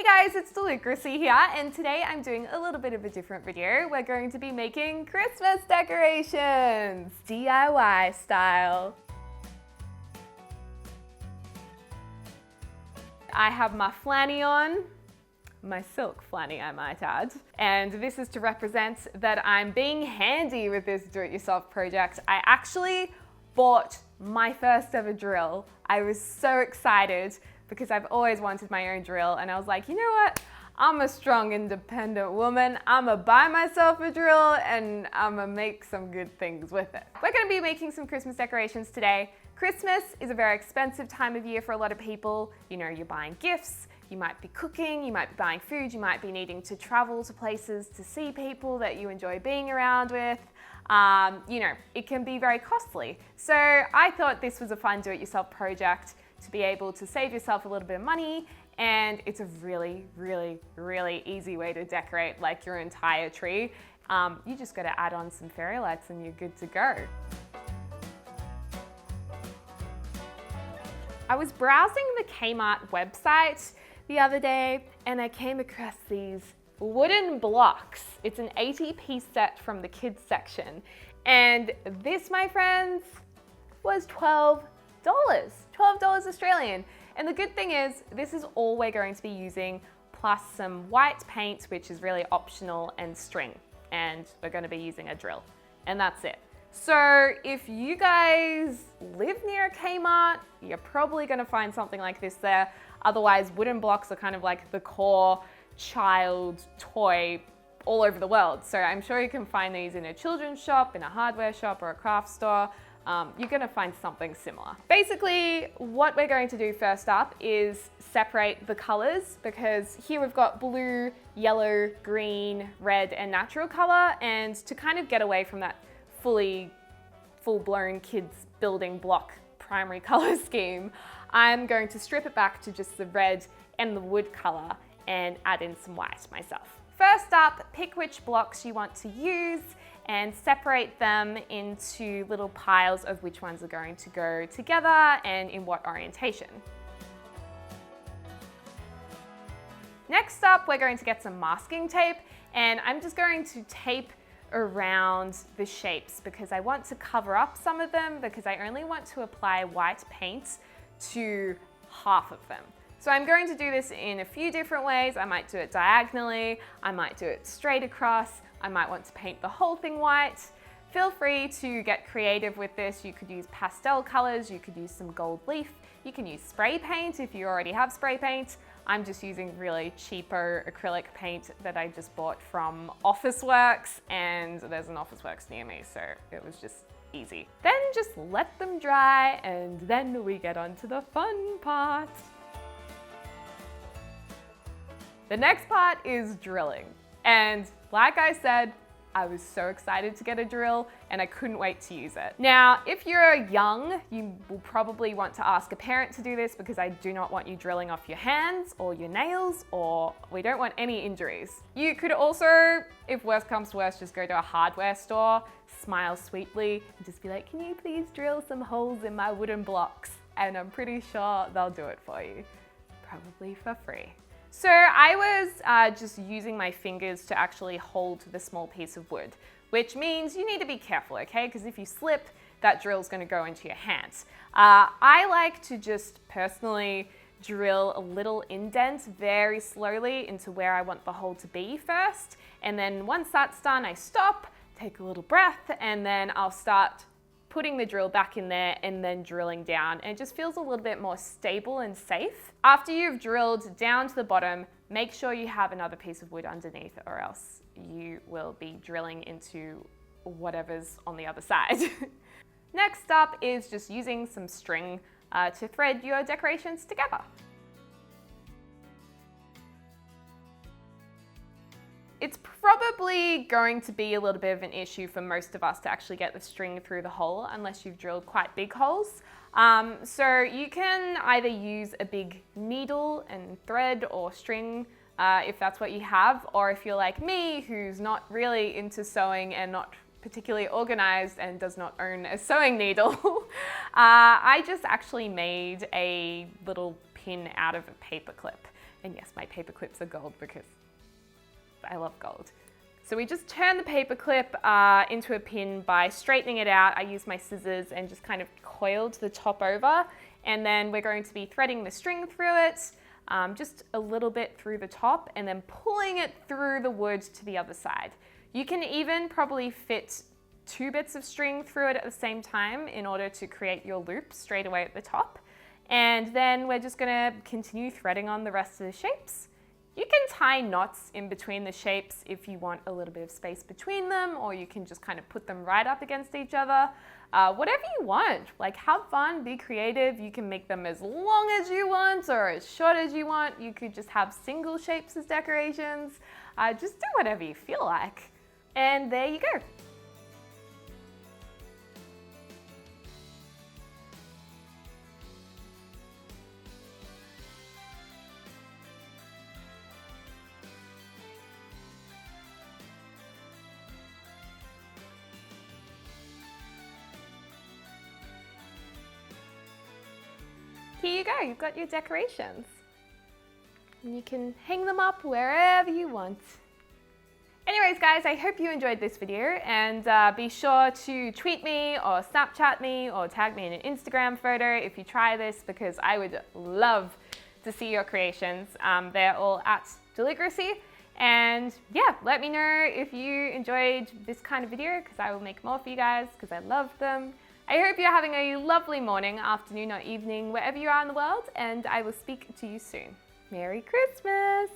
guys, it's Deligracy here, and today I'm doing a little bit of a different video. We're going to be making Christmas decorations, DIY style. I have my flanny on, my silk flanny I might add, and this is to represent that I'm being handy with this do-it-yourself project. I actually bought my first ever drill. I was so excited because I've always wanted my own drill, and I was like, you know what? I'm a strong, independent woman. I'ma buy myself a drill and I'ma make some good things with it. We're gonna be making some Christmas decorations today. Christmas is a very expensive time of year for a lot of people. You know, you're buying gifts, you might be cooking, you might be buying food, you might be needing to travel to places to see people that you enjoy being around with. You know, it can be very costly. So I thought this was a fun do-it-yourself project to be able to save yourself a little bit of money, and it's a really, really, really easy way to decorate like your entire tree. You just gotta add on some fairy lights and you're good to go. I was browsing the Kmart website the other day and I came across these wooden blocks. It's an 80-piece set from the kids section. And this, my friends, was $12 Australian. And the good thing is, this is all we're going to be using, plus some white paint, which is really optional, and string. And we're going to be using a drill. And that's it. So if you guys live near a Kmart, you're probably going to find something like this there. Otherwise, wooden blocks are kind of like the core child toy all over the world. So I'm sure you can find these in a children's shop, in a hardware shop, or a craft store. You're gonna find something similar. Basically, what we're going to do first up is separate the colors, because here we've got blue, yellow, green, red, and natural color. And to kind of get away from that full-blown kids building block primary color scheme, I'm going to strip it back to just the red and the wood color and add in some white myself. First up, pick which blocks you want to use and separate them into little piles of which ones are going to go together and in what orientation. Next up, we're going to get some masking tape, and I'm just going to tape around the shapes because I want to cover up some of them, because I only want to apply white paint to half of them. So I'm going to do this in a few different ways. I might do it diagonally, I might do it straight across, I might want to paint the whole thing white. Feel free to get creative with this. You could use pastel colors, you could use some gold leaf, you can use spray paint if you already have spray paint. I'm just using really cheaper acrylic paint that I just bought from Officeworks, and there's an Officeworks near me, so it was just easy. Then just let them dry, and then we get on to the fun part. The next part is drilling. And like I said, I was so excited to get a drill and I couldn't wait to use it. Now, if you're young, you will probably want to ask a parent to do this, because I do not want you drilling off your hands or your nails, or we don't want any injuries. You could also, if worst comes to worst, just go to a hardware store, smile sweetly, and just be like, can you please drill some holes in my wooden blocks? And I'm pretty sure they'll do it for you, probably for free. So I was just using my fingers to actually hold the small piece of wood, which means you need to be careful, okay? Because if you slip, that drill's gonna go into your hands. I like to just personally drill a little indent very slowly into where I want the hole to be first. And then once that's done, I stop, take a little breath, and then I'll start putting the drill back in there and then drilling down, and it just feels a little bit more stable and safe. After you've drilled down to the bottom, make sure you have another piece of wood underneath, or else you will be drilling into whatever's on the other side. Next up is just using some string to thread your decorations together. It's probably going to be a little bit of an issue for most of us to actually get the string through the hole unless you've drilled quite big holes. So you can either use a big needle and thread or string if that's what you have, or if you're like me, who's not really into sewing and not particularly organized and does not own a sewing needle, I just actually made a little pin out of a paper clip. And yes, my paper clips are gold because I love gold. So we just turn the paper clip into a pin by straightening it out. I use my scissors and just kind of coiled the top over. And then we're going to be threading the string through it, just a little bit through the top, and then pulling it through the wood to the other side. You can even probably fit 2 bits of string through it at the same time in order to create your loop straight away at the top. And then we're just gonna continue threading on the rest of the shapes. You can tie knots in between the shapes if you want a little bit of space between them, or you can just kind of put them right up against each other. Whatever you want, like have fun, be creative. You can make them as long as you want or as short as you want. You could just have single shapes as decorations. Just do whatever you feel like. And there you go. Here you go, you've got your decorations. And you can hang them up wherever you want. Anyways guys, I hope you enjoyed this video, and be sure to tweet me or Snapchat me or tag me in an Instagram photo if you try this, because I would love to see your creations. They're all at Deligracy. And yeah, let me know if you enjoyed this kind of video, because I will make more for you guys because I love them. I hope you're having a lovely morning, afternoon, or evening, wherever you are in the world, and I will speak to you soon. Merry Christmas!